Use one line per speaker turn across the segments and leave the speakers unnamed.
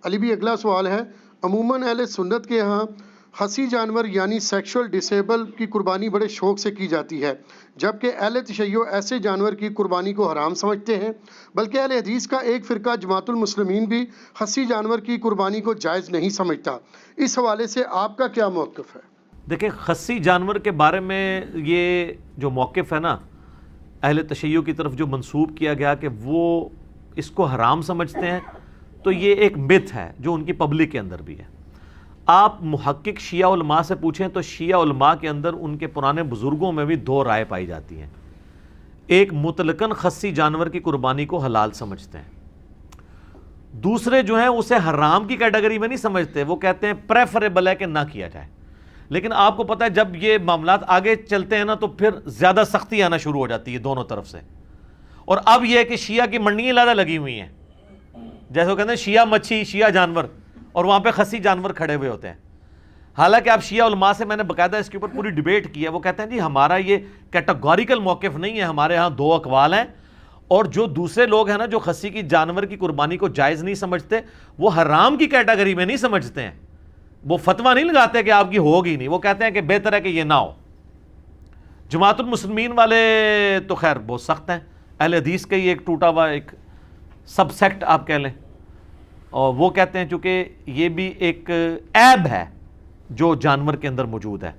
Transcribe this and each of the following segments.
علی بھی اگلا سوال ہے، عموماً اہل سنت کے ہاں خصی جانور یعنی سیکشول ڈسیبل کی قربانی بڑے شوق سے کی جاتی ہے، جبکہ اہل تشیع ایسے جانور کی قربانی کو حرام سمجھتے ہیں، بلکہ اہل حدیث کا ایک فرقہ جماعت المسلمین بھی خصی جانور کی قربانی کو جائز نہیں سمجھتا۔ اس حوالے سے آپ کا کیا موقف ہے؟
دیکھیں، خصی جانور کے بارے میں یہ جو موقف ہے نا اہل تشیع کی طرف جو منسوب کیا گیا کہ وہ اس کو حرام سمجھتے ہیں، تو یہ ایک مت ہے جو ان کی پبلک کے اندر بھی ہے۔ آپ محقق شیعہ علماء سے پوچھیں تو شیعہ علماء کے اندر ان کے پرانے بزرگوں میں بھی دو رائے پائی جاتی ہیں۔ ایک مطلقاً خصی جانور کی قربانی کو حلال سمجھتے ہیں، دوسرے جو ہیں اسے حرام کی کیٹیگری میں نہیں سمجھتے، وہ کہتے ہیں پریفریبل ہے کہ نہ کیا جائے۔ لیکن آپ کو پتہ ہے جب یہ معاملات آگے چلتے ہیں نا تو پھر زیادہ سختی آنا شروع ہو جاتی ہے دونوں طرف سے، اور اب یہ ہے کہ شیعہ کی منڈیاں زیادہ لگی ہوئی ہیں، جیسے وہ کہتے ہیں شیعہ مچھی شیعہ جانور، اور وہاں پہ خصی جانور کھڑے ہوئے ہوتے ہیں۔ حالانکہ آپ شیعہ علماء سے میں نے باقاعدہ اس کے اوپر پوری ڈیبیٹ کی ہے، وہ کہتے ہیں جی ہمارا یہ کیٹیگوریکل موقف نہیں ہے، ہمارے ہاں دو اقوال ہیں، اور جو دوسرے لوگ ہیں نا جو خصی کی جانور کی قربانی کو جائز نہیں سمجھتے وہ حرام کی کیٹیگری میں نہیں سمجھتے ہیں، وہ فتویٰ نہیں لگاتے کہ آپ کی ہوگی نہیں، وہ کہتے ہیں کہ بہتر ہے کہ یہ نہ ہو۔ جماعت المسلمین والے تو خیر بہت سخت ہیں، اہل حدیث کا ہی ایک ٹوٹا ہوا ایک سب سیکٹ آپ کہہ لیں، اور وہ کہتے ہیں چونکہ یہ بھی ایک عیب ہے جو جانور کے اندر موجود ہے،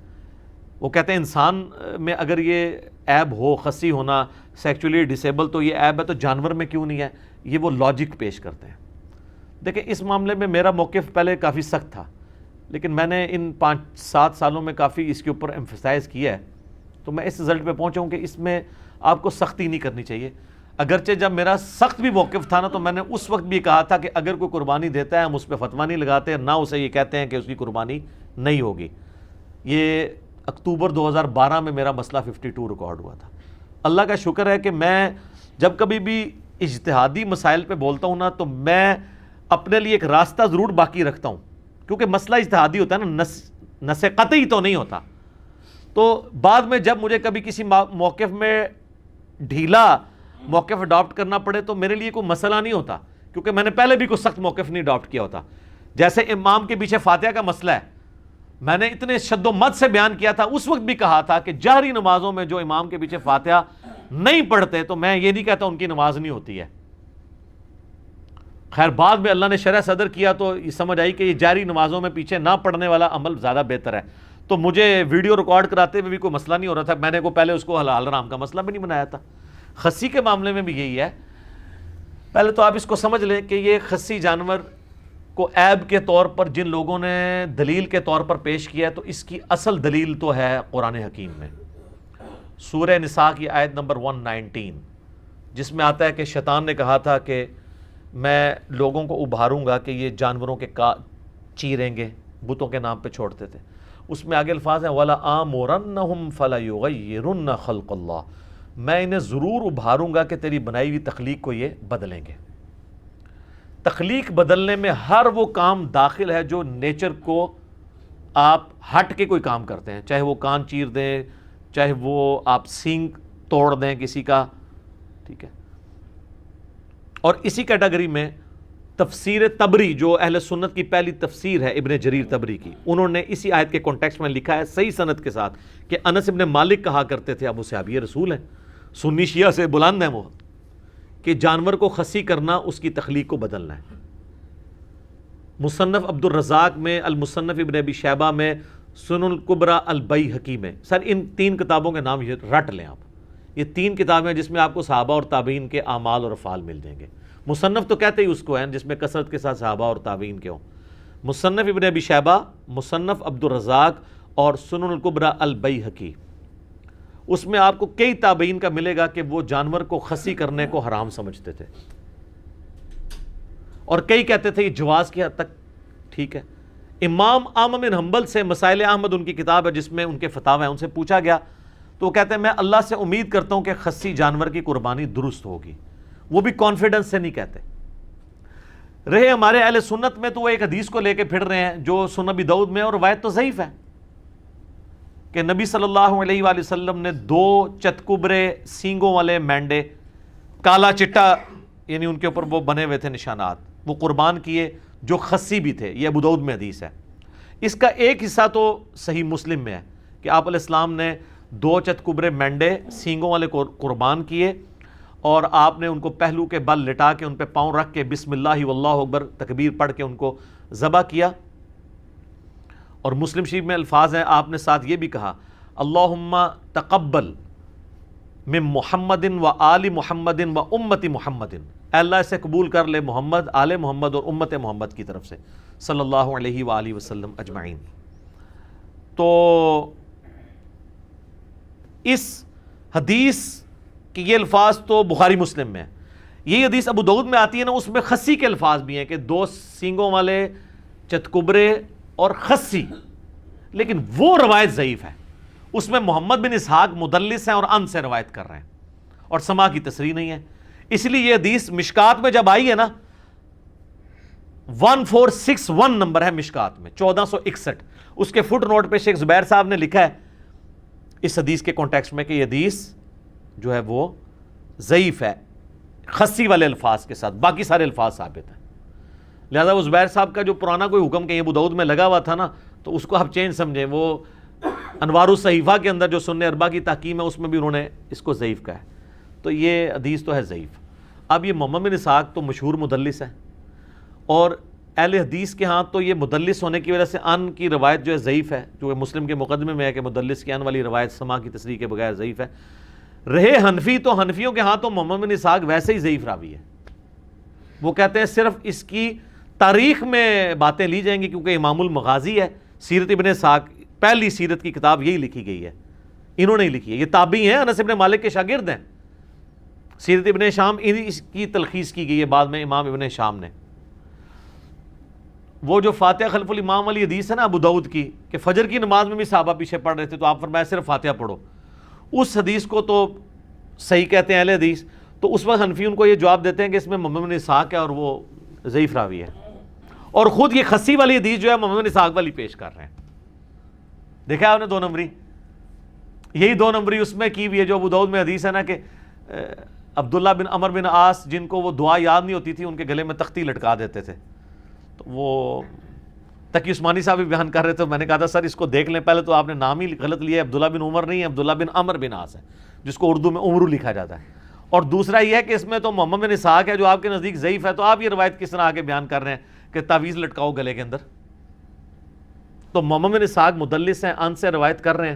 وہ کہتے ہیں انسان میں اگر یہ عیب ہو خصی ہونا سیکچولی ڈسیبل تو یہ عیب ہے تو جانور میں کیوں نہیں ہے، یہ وہ لاجک پیش کرتے ہیں۔ دیکھیں اس معاملے میں میرا موقف پہلے کافی سخت تھا، لیکن میں نے ان 5-7 سالوں میں کافی اس کے اوپر ایمفسائز کیا ہے، تو میں اس رزلٹ پہ پہنچا ہوں کہ اس میں آپ کو سختی نہیں کرنی چاہیے۔ اگرچہ جب میرا سخت بھی موقف تھا نا تو میں نے اس وقت بھی کہا تھا کہ اگر کوئی قربانی دیتا ہے ہم اس پہ فتویٰ نہیں لگاتے، نہ اسے یہ کہتے ہیں کہ اس کی قربانی نہیں ہوگی۔ یہ اکتوبر 2012 میں میرا مسئلہ 52 ریکارڈ ہوا تھا۔ اللہ کا شکر ہے کہ میں جب کبھی بھی اجتہادی مسائل پہ بولتا ہوں نا تو میں اپنے لیے ایک راستہ ضرور باقی رکھتا ہوں، کیونکہ مسئلہ اجتہادی ہوتا ہے نا، نص قطعی تو نہیں ہوتا۔ تو بعد میں جب مجھے کبھی کسی موقف میں ڈھیلا موقف اڈاپٹ کرنا پڑے تو میرے لیے کوئی مسئلہ نہیں ہوتا، کیونکہ میں نے پہلے بھی کوئی سخت موقف نہیں اڈاپٹ کیا ہوتا۔ جیسے امام کے پیچھے فاتحہ کا مسئلہ ہے، میں نے اتنے شد و مد سے بیان کیا تھا، اس وقت بھی کہا تھا کہ جہری نمازوں میں جو امام کے پیچھے فاتحہ نہیں پڑھتے تو میں یہ نہیں کہتا ان کی نماز نہیں ہوتی ہے۔ خیر بعد میں اللہ نے شرح صدر کیا تو یہ سمجھ آئی کہ یہ جاری نمازوں میں پیچھے نہ پڑھنے والا عمل زیادہ بہتر ہے، تو مجھے ویڈیو ریکارڈ کراتے ہوئے بھی کوئی مسئلہ نہیں ہو رہا تھا، میں نے کو پہلے اس کو حلال حرام کا مسئلہ بھی نہیں بنایا تھا۔ خصی کے معاملے میں بھی یہی ہے، پہلے تو آپ اس کو سمجھ لیں کہ یہ خصی جانور کو عیب کے طور پر جن لوگوں نے دلیل کے طور پر پیش کیا ہے تو اس کی اصل دلیل تو ہے قرآن حکیم میں، سورہ نساء کی آیت نمبر 119، جس میں آتا ہے کہ شیطان نے کہا تھا کہ میں لوگوں کو ابھاروں گا کہ یہ جانوروں کے چیریں گے، بتوں کے نام پہ چھوڑتے تھے۔ اس میں آگے الفاظ ہیں وَلَآمُرَنَّهُمْ فَلَيُغَيِّرُنَّ خَلْقَ اللَّهِ، میں انہیں ضرور ابھاروں گا کہ تیری بنائی ہوئی تخلیق کو یہ بدلیں گے۔ تخلیق بدلنے میں ہر وہ کام داخل ہے جو نیچر کو آپ ہٹ کے کوئی کام کرتے ہیں، چاہے وہ کان چیر دیں، چاہے وہ آپ سینگ توڑ دیں کسی کا، ٹھیک ہے۔ اور اسی کیٹیگری میں تفسیر طبری جو اہل سنت کی پہلی تفسیر ہے ابن جریر طبری کی، انہوں نے اسی آیت کے کانٹیکسٹ میں لکھا ہے صحیح سند کے ساتھ کہ انس ابن مالک کہا کرتے تھے، ابو صحابی رسول ہیں، سنی شیعہ سے بلند ہیں وہ، کہ جانور کو خصی کرنا اس کی تخلیق کو بدلنا ہے۔ مصنف عبد الرزاق میں، المصنف ابن ابی شیبہ میں، سنن الکبریٰ البیہقی میں، سر ان 3 کتابوں کے نام یہ رٹ لیں آپ، یہ 3 کتابیں جس میں آپ کو صحابہ اور تابعین کے اعمال اور افعال مل جائیں گے۔ مصنف تو کہتے ہی اس کو ہیں جس میں کثرت کے ساتھ صحابہ اور تابعین کے ہوں، مصنف ابن ابی شیبہ، مصنف عبد الرزاق اور سنن الکبریٰ البیہقی، اس میں آپ کو کئی تابعین کا ملے گا کہ وہ جانور کو خصی کرنے کو حرام سمجھتے تھے، اور کئی کہتے تھے یہ جواز کی حد تک ٹھیک ہے۔ امام احمد بن حنبل سے مسائل احمد ان کی کتاب ہے جس میں ان کے فتاوی ہیں، ان سے پوچھا گیا تو وہ کہتے ہیں میں اللہ سے امید کرتا ہوں کہ خصی جانور کی قربانی درست ہوگی، وہ بھی کانفیڈنس سے نہیں کہتے۔ رہے ہمارے اہل سنت میں تو وہ ایک حدیث کو لے کے پھر رہے ہیں جو سنن ابی داؤد میں، اور روایت تو ضعیف ہے، کہ نبی صلی اللہ علیہ وآلہ وسلم نے 2 چتکبرے سینگوں والے مینڈے، کالا چٹا یعنی ان کے اوپر وہ بنے ہوئے تھے نشانات، وہ قربان کیے جو خصی بھی تھے. یہ ابو داؤد میں حدیث ہے. اس کا ایک حصہ تو صحیح مسلم میں ہے کہ آپ علیہ السلام نے 2 چتکبرے مینڈے سینگوں والے قربان کیے اور آپ نے ان کو پہلو کے بل لٹا کے ان پہ پاؤں رکھ کے بسم اللہ واللہ اکبر تکبیر پڑھ کے ان کو ذبح کیا. اور مسلم شریف میں الفاظ ہیں, آپ نے ساتھ یہ بھی کہا اللہم تقبل من محمد و آل محمد و امت محمد, اے اللہ اسے قبول کر لے محمد, آل محمد اور امت محمد کی طرف سے صلی اللہ علیہ وآلہ وسلم اجمعین. تو اس حدیث کہ یہ الفاظ تو بخاری مسلم میں ہے. یہی حدیث ابو داؤد میں آتی ہے نا, اس میں خصی کے الفاظ بھی ہیں کہ 2 سینگوں والے چتکبرے اور خصی, لیکن وہ روایت ضعیف ہے. اس میں محمد بن اسحاق مدلس ہیں اور ان سے روایت کر رہے ہیں اور سما کی تصریح نہیں ہے. اس لیے یہ حدیث مشکات میں جب آئی ہے نا, 1461 نمبر ہے مشکات میں 1461, اس کے فٹ نوٹ پہ شیخ زبیر صاحب نے لکھا ہے اس حدیث کے کانٹیکسٹ میں کہ یہ حدیث جو ہے وہ ضعیف ہے خصی والے الفاظ کے ساتھ, باقی سارے الفاظ ثابت ہیں. لہذا وہ زبیر صاحب کا جو پرانا کوئی حکم کہ یہ ابو داؤد میں لگا ہوا تھا نا, تو اس کو آپ چینج سمجھیں. وہ انوار الصحیفہ کے اندر جو سنن اربعہ کی تحکیم ہے اس میں بھی انہوں نے اس کو ضعیف کہا ہے. تو یہ حدیث تو ہے ضعیف. اب یہ محمد بن اسحاق تو مشہور مدلس ہے اور اہل حدیث کے ہاں تو یہ مدلس ہونے کی وجہ سے ان کی روایت جو ہے ضعیف ہے, جو کہ مسلم کے مقدمے میں ہے کہ مدلس کی ان والی روایت سما کی تصریح کے بغیر ضعیف ہے. رہے حنفی تو حنفیوں کے ہاں تو محمد بن اسحاق ویسے ہی ضعیف راوی ہے. وہ کہتے ہیں صرف اس کی تاریخ میں باتیں لی جائیں گی کیونکہ امام المغازی ہے. سیرت ابن اسحاق پہلی سیرت کی کتاب یہی لکھی گئی ہے, انہوں نے ہی لکھی ہے. یہ تابعی ہیں, انس ابن مالک کے شاگرد ہیں. سیرت ابن شام اس کی تلخیص کی گئی ہے بعد میں امام ابن شام نے. وہ جو فاتحہ خلف الامام والی حدیث ہے نا ابو داؤد کی کہ فجر کی نماز میں بھی صحابہ پیچھے پڑھ رہے تھے تو آپ فرمایا صرف فاتحہ پڑھو, اس حدیث کو تو صحیح کہتے ہیں اہل حدیث. تو اس وقت حنفی ان کو یہ جواب دیتے ہیں کہ اس میں محمد بن اسحاق ہے اور وہ ضعیف راوی ہے, اور خود یہ خصی والی حدیث جو ہے محمد بن اسحاق والی پیش کر رہے ہیں. دیکھا آپ نے 2 نمبری, یہی 2 نمبری اس میں کی بھی ہے جو ابو داؤد میں حدیث ہے نا کہ عبداللہ بن عمر بن عاص جن کو وہ دعا یاد نہیں ہوتی تھی ان کے گلے میں تختی لٹکا دیتے تھے. تو وہ تقی عثمانی صاحب بھی بیان کر رہے تھے, میں نے کہا تھا سر اس کو دیکھ لیں, پہلے تو آپ نے نام ہی غلط لیا ہے, عبداللہ بن عمر نہیں ہے, عبداللہ بن عمر بن عاص ہے جس کو اردو میں عمرو لکھا جاتا ہے. اور دوسرا یہ ہے کہ اس میں تو محمد بن اسحاق ہے جو آپ کے نزدیک ضعیف ہے, تو آپ یہ روایت کس طرح آگے بیان کر رہے ہیں کہ تعویذ لٹکاؤ گلے کے اندر. تو محمد بن اسحاق مدلس ہیں, ان سے روایت کر رہے ہیں,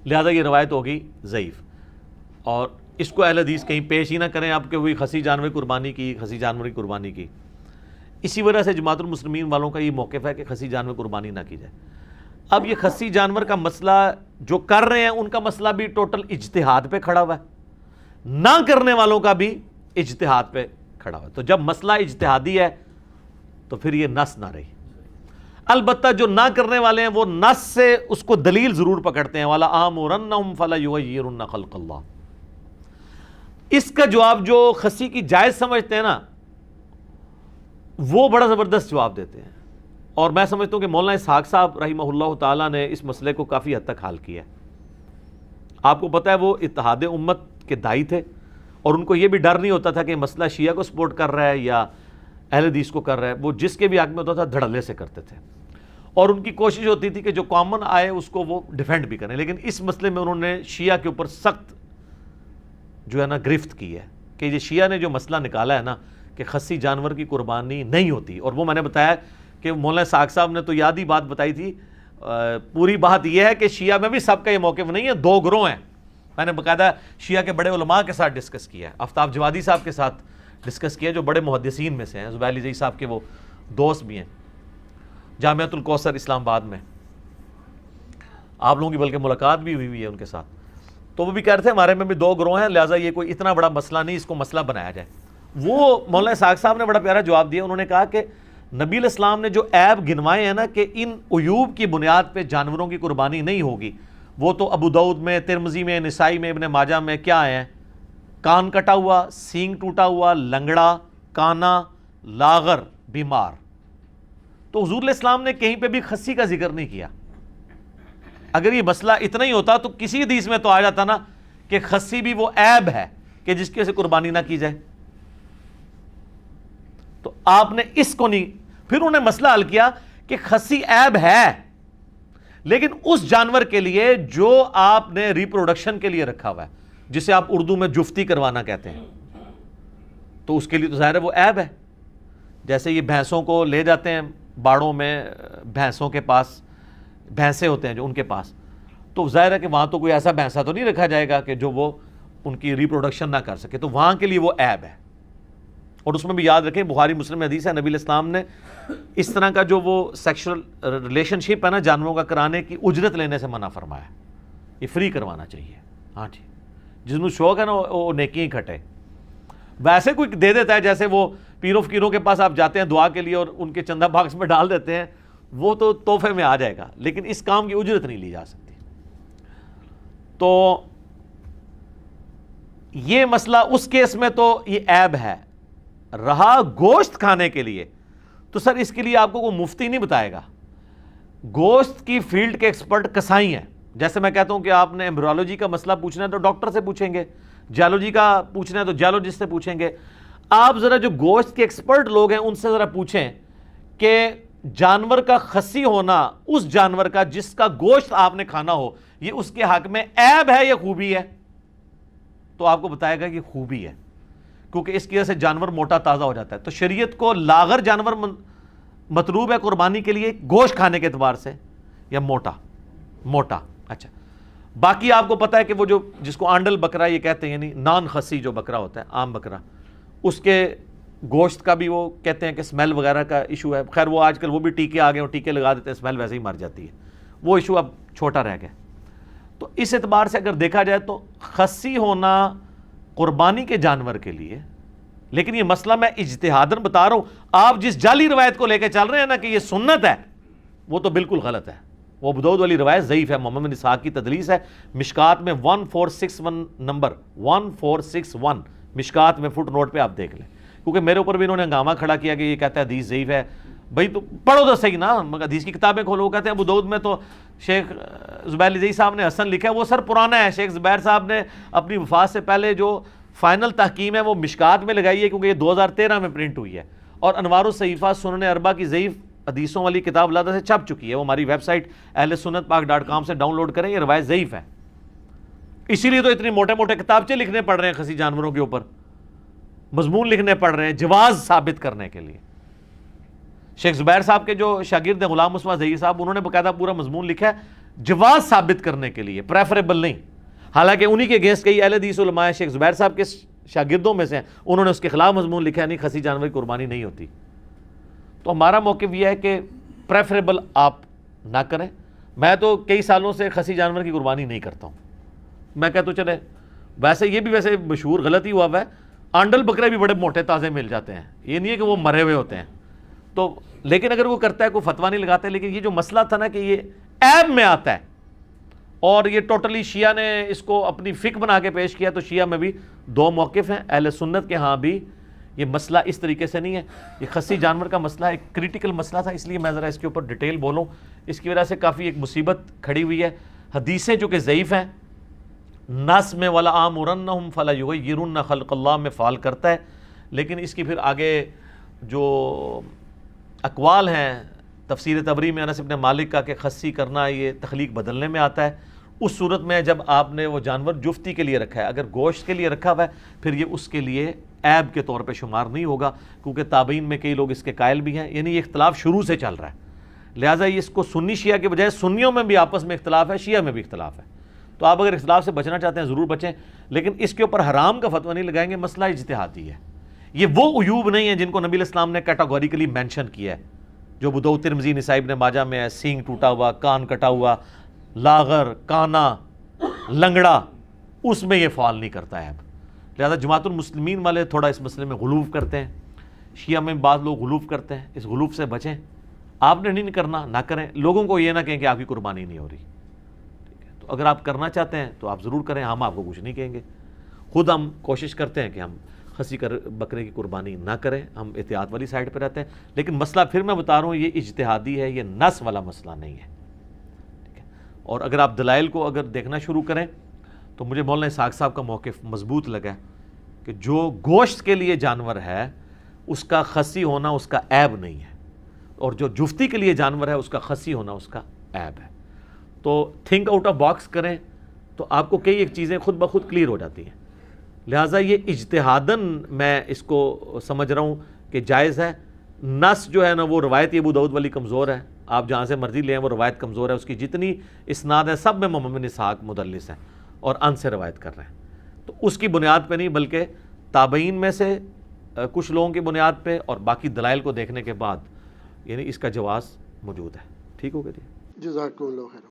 لہذا یہ روایت ہوگی ضعیف. اور اس کو اہل حدیث کہیں پیش ہی نہ کریں آپ کہ وہی خصی جانور قربانی کی, خصی جانور کی قربانی کی. اسی وجہ سے جماعت المسلمین والوں کا یہ موقف ہے کہ خصی جانور قربانی نہ کی جائے. اب یہ خصی جانور کا مسئلہ جو کر رہے ہیں ان کا مسئلہ بھی ٹوٹل اجتہاد پہ کھڑا ہوا ہے, نہ کرنے والوں کا بھی اجتہاد پہ کھڑا ہوا ہے. تو جب مسئلہ اجتہادی ہے تو پھر یہ نص نہ رہی. البتہ جو نہ کرنے والے ہیں وہ نص سے اس کو دلیل ضرور پکڑتے ہیں, والا آمرنہم فلا یغیرن خلق اللہ. اس کا جواب جو خصی کی جائز سمجھتے ہیں نا وہ بڑا زبردست جواب دیتے ہیں, اور میں سمجھتا ہوں کہ مولانا اسحاق صاحب رحمہ اللہ تعالیٰ نے اس مسئلے کو کافی حد تک حل کیا ہے. آپ کو پتہ ہے وہ اتحاد امت کے دائی تھے اور ان کو یہ بھی ڈر نہیں ہوتا تھا کہ مسئلہ شیعہ کو سپورٹ کر رہا ہے یا اہل حدیث کو کر رہا ہے, وہ جس کے بھی حق میں ہوتا تھا دھڑلے سے کرتے تھے, اور ان کی کوشش ہوتی تھی کہ جو کامن آئے اس کو وہ ڈیفینڈ بھی کریں. لیکن اس مسئلے میں انہوں نے شیعہ کے اوپر سخت جو ہے نا گرفت کی ہے کہ یہ شیعہ نے جو مسئلہ نکالا ہے نا کہ خصی جانور کی قربانی نہیں ہوتی, اور وہ میں نے بتایا کہ مولانا اسحاق صاحب نے تو یاد ہی بات بتائی تھی. پوری بات یہ ہے کہ شیعہ میں بھی سب کا یہ موقف نہیں ہے, 2 گروہ ہیں. میں نے باقاعدہ شیعہ کے بڑے علماء کے ساتھ ڈسکس کیا ہے, آفتاب جوادی صاحب کے ساتھ ڈسکس کیا جو بڑے محدثین میں سے ہیں, زبیر علی زئی صاحب کے وہ دوست بھی ہیں, جامعۃ الکوثر اسلام آباد میں آپ لوگوں کی بلکہ ملاقات بھی ہوئی ہے ان کے ساتھ. تو وہ بھی کہہ رہے تھے ہمارے میں بھی 2 گروہ ہیں, لہٰذا یہ کوئی اتنا بڑا مسئلہ نہیں, اس کو مسئلہ بنایا جائے. وہ مولانا اسحاق صاحب نے بڑا پیارا جواب دیا. انہوں نے کہا کہ نبی علیہ السلام نے جو عیب گنوائے ہیں نا کہ ان عیوب کی بنیاد پہ جانوروں کی قربانی نہیں ہوگی, وہ تو ابو داؤد میں, ترمذی میں, نسائی میں, ابن ماجہ میں کیا آئے ہیں؟ کان کٹا ہوا, سینگ ٹوٹا ہوا, لنگڑا, کانا, لاغر, بیمار. تو حضور علیہ السلام نے کہیں پہ بھی خصی کا ذکر نہیں کیا. اگر یہ مسئلہ اتنا ہی ہوتا تو کسی حدیث میں تو آ جاتا نا کہ خصی بھی وہ عیب ہے کہ جس کی وجہ سے قربانی نہ کی جائے. تو آپ نے اس کو نہیں. پھر انہوں نے مسئلہ حل کیا کہ خسی عیب ہے لیکن اس جانور کے لیے جو آپ نے ریپروڈکشن کے لیے رکھا ہوا ہے, جسے آپ اردو میں جفتی کروانا کہتے ہیں, تو اس کے لیے تو ظاہر ہے وہ عیب ہے. جیسے یہ بھینسوں کو لے جاتے ہیں باڑوں میں, بھینسوں کے پاس بھینسیں ہوتے ہیں جو ان کے پاس, تو ظاہر ہے کہ وہاں تو کوئی ایسا بھینسا تو نہیں رکھا جائے گا کہ جو وہ ان کی ریپروڈکشن نہ کر سکے, تو وہاں کے لیے وہ عیب ہے. اور اس میں بھی یاد رکھیں بخاری مسلم میں حدیث ہے, نبی علیہ السلام نے اس طرح کا جو وہ سیکشل ریلیشن شپ ہے نا جانوروں کا کرانے کی اجرت لینے سے منع فرمایا, یہ فری کروانا چاہیے. ہاں جی, جس میں شوق ہے نا وہ نیکی ہی کھٹے. ویسے کوئی دے دیتا ہے, جیسے وہ پیروں فقیروں کے پاس آپ جاتے ہیں دعا کے لیے اور ان کے چندہ باکس میں ڈال دیتے ہیں, وہ تو تحفے میں آ جائے گا, لیکن اس کام کی اجرت نہیں لی جا سکتی. تو یہ مسئلہ اس کیس میں تو یہ عیب ہے. رہا گوشت کھانے کے لیے, تو سر اس کے لیے آپ کو کوئی مفتی نہیں بتائے گا. گوشت کی فیلڈ کے ایکسپرٹ کسائی ہیں. جیسے میں کہتا ہوں کہ آپ نے ایمبریولوجی کا مسئلہ پوچھنا ہے تو ڈاکٹر سے پوچھیں گے, جیولوجی کا پوچھنا ہے تو جیولوجسٹ سے پوچھیں گے. آپ ذرا جو گوشت کے ایکسپرٹ لوگ ہیں ان سے ذرا پوچھیں کہ جانور کا خصی ہونا, اس جانور کا جس کا گوشت آپ نے کھانا ہو, یہ اس کے حق میں عیب ہے یا خوبی ہے؟ تو آپ کو بتائے گا کہ خوبی ہے, کیونکہ اس کی وجہ سے جانور موٹا تازہ ہو جاتا ہے. تو شریعت کو لاغر جانور مطلوب ہے قربانی کے لیے گوشت کھانے کے اعتبار سے, یا موٹا. اچھا, باقی آپ کو پتا ہے کہ وہ جو جس کو آنڈل بکرا یہ کہتے ہیں, یعنی نان خسی جو بکرا ہوتا ہے, عام بکرا, اس کے گوشت کا بھی وہ کہتے ہیں کہ اسمیل وغیرہ کا ایشو ہے. خیر وہ آج کل وہ بھی ٹیکے آ گئے اور ٹیکے لگا دیتے ہیں, اسمیل ویسے ہی مر جاتی ہے, وہ ایشو اب چھوٹا رہ گیا. تو اس اعتبار سے اگر دیکھا جائے تو خسی ہونا قربانی کے جانور کے لیے, لیکن یہ مسئلہ میں اجتہاداً بتا رہا ہوں. آپ جس جعلی روایت کو لے کے چل رہے ہیں نا کہ یہ سنت ہے, وہ تو بالکل غلط ہے. وہ ابو داؤد والی روایت ضعیف ہے, محمد بن اسحاق کی تدلیس ہے. مشکات میں 1461 نمبر 1461 مشکات میں فٹ نوٹ پہ آپ دیکھ لیں, کیونکہ میرے اوپر بھی انہوں نے ہنگامہ کھڑا کیا کہ یہ کہتا ہے حدیث ضعیف ہے. بھائی تو پڑھو تو صحیح نا, حدیث کی کتابیں کھولو. وہ کہتے ہیں ابو داؤد میں تو شیخ زبیر علی صاحب نے حسن لکھا ہے, وہ سر پرانا ہے. شیخ زبیر صاحب نے اپنی وفات سے پہلے جو فائنل تحکیم ہے وہ مشکات میں لگائی ہے, کیونکہ یہ 2013 میں پرنٹ ہوئی ہے, اور انوار الصحیفہ سنن اربع کی ضعیف حدیثوں والی کتاب لادہ سے چھپ چکی ہے. وہ ہماری ویب سائٹ ahlsunnatpak.com سے ڈاؤن لوڈ کریں, یہ روایت ضعیف ہے. اسی لیے تو اتنے موٹے موٹے کتابچے لکھنے پڑ رہے ہیں خسی جانوروں کے اوپر, مضمون لکھنے پڑ رہے ہیں جواز ثابت کرنے کے لیے. شیخ زبیر صاحب کے جو شاگرد ہیں غلام مصطفیٰ ظہیر صاحب, انہوں نے باقاعدہ پورا مضمون لکھا ہے جواز ثابت کرنے کے لیے, پریفریبل نہیں. حالانکہ انہی کے اگینسٹ کئی اہل حدیث علماء شیخ زبیر صاحب کے شاگردوں میں سے ہیں, انہوں نے اس کے خلاف مضمون لکھا ہے, نہیں خسی جانور کی قربانی نہیں ہوتی. تو ہمارا موقف یہ ہے کہ پریفریبل آپ نہ کریں. میں تو کئی سالوں سے خسی جانور کی قربانی نہیں کرتا ہوں. میں کہتا ہوں چلے, ویسے یہ بھی ویسے مشہور غلطی ہوا ہے, آنڈل بکرے بھی بڑے موٹے تازے مل جاتے ہیں, یہ نہیں ہے کہ وہ مرے ہوئے ہوتے ہیں. تو لیکن اگر وہ کرتا ہے کوئی فتویٰ نہیں لگاتے. لیکن یہ جو مسئلہ تھا نا کہ یہ عیب میں آتا ہے, اور یہ ٹوٹلی شیعہ نے اس کو اپنی فقہ بنا کے پیش کیا, تو شیعہ میں بھی دو موقف ہیں. اہل سنت کے ہاں بھی یہ مسئلہ اس طریقے سے نہیں ہے. یہ خسی جانور کا مسئلہ ایک کریٹیکل مسئلہ تھا, اس لیے میں ذرا اس کے اوپر ڈیٹیل بولوں. اس کی وجہ سے کافی ایک مصیبت کھڑی ہوئی ہے. حدیثیں جو کہ ضعیف ہیں, نس میں ولا آمرنہم فلا یغیرن خلق اللہ میں فعال کرتا ہے, لیکن اس کی پھر آگے جو اقوال ہیں تفسیر طبری میں انس ابن مالک کا کہ خسی کرنا یہ تخلیق بدلنے میں آتا ہے. اس صورت میں جب آپ نے وہ جانور جفتی کے لیے رکھا ہے, اگر گوشت کے لیے رکھا ہوا ہے, پھر یہ اس کے لیے عیب کے طور پہ شمار نہیں ہوگا, کیونکہ تابعین میں کئی لوگ اس کے قائل بھی ہیں. یعنی یہ اختلاف شروع سے چل رہا ہے, لہٰذا یہ اس کو سنی شیعہ کے بجائے سنیوں میں بھی آپس میں اختلاف ہے, شیعہ میں بھی اختلاف ہے. تو آپ اگر اختلاف سے بچنا چاہتے ہیں ضرور بچیں, لیکن اس کے اوپر حرام کا فتویٰ نہیں لگائیں گے. مسئلہ اجتہادی ہے. یہ وہ عیوب نہیں ہیں جن کو نبی علیہ السلام نے کیٹاگوریکلی مینشن کیا ہے, جو ابو داؤد ترمذی نسائی ابن ماجہ میں ہے, سینگ ٹوٹا ہوا, کان کٹا ہوا, لاغر, کانا, لنگڑا, اس میں یہ فعال نہیں کرتا ہے. لہذا جماعت المسلمین والے تھوڑا اس مسئلے میں غلوف کرتے ہیں, شیعہ میں بعض لوگ غلوف کرتے ہیں. اس غلوف سے بچیں. آپ نے نہیں کرنا, نہ کریں. لوگوں کو یہ نہ کہیں کہ آپ کی قربانی نہیں ہو رہی. ٹھیک ہے, تو اگر آپ کرنا چاہتے ہیں تو آپ ضرور کریں, ہم آپ کو کچھ نہیں کہیں گے. خود ہم کوشش کرتے ہیں کہ ہم خسی بکرے کی قربانی نہ کریں, ہم احتیاط والی سائڈ پہ رہتے ہیں. لیکن مسئلہ پھر میں بتا رہا ہوں یہ اجتہادی ہے, یہ نص والا مسئلہ نہیں ہے. ٹھیک ہے, اور اگر آپ دلائل کو اگر دیکھنا شروع کریں تو مجھے مولانا اسحاق صاحب کا موقف مضبوط لگا کہ جو گوشت کے لیے جانور ہے اس کا خصی ہونا اس کا عیب نہیں ہے، اور جو جفتی کے لیے جانور ہے اس کا خصی ہونا اس کا عیب ہے۔ تو تھنک آؤٹ آف باکس کریں تو آپ کو کئی ایک چیزیں خود بخود کلیئر ہو جاتی ہیں۔ لہٰذا یہ اجتہاداً میں اس کو سمجھ رہا ہوں کہ جائز ہے۔ نص جو ہے نا وہ روایت ابو داؤد والی کمزور ہے، آپ جہاں سے مرضی لیں وہ روایت کمزور ہے، اس کی جتنی اسناد ہے سب میں محمد بن اسحاق مدلس ہیں اور ان سے روایت کر رہے ہیں، تو اس کی بنیاد پہ نہیں بلکہ تابعین میں سے کچھ لوگوں کی بنیاد پہ اور باقی دلائل کو دیکھنے کے بعد یعنی اس کا جواز موجود ہے۔ ٹھیک ہو گیا جی؟
جزاکم اللہ خیر۔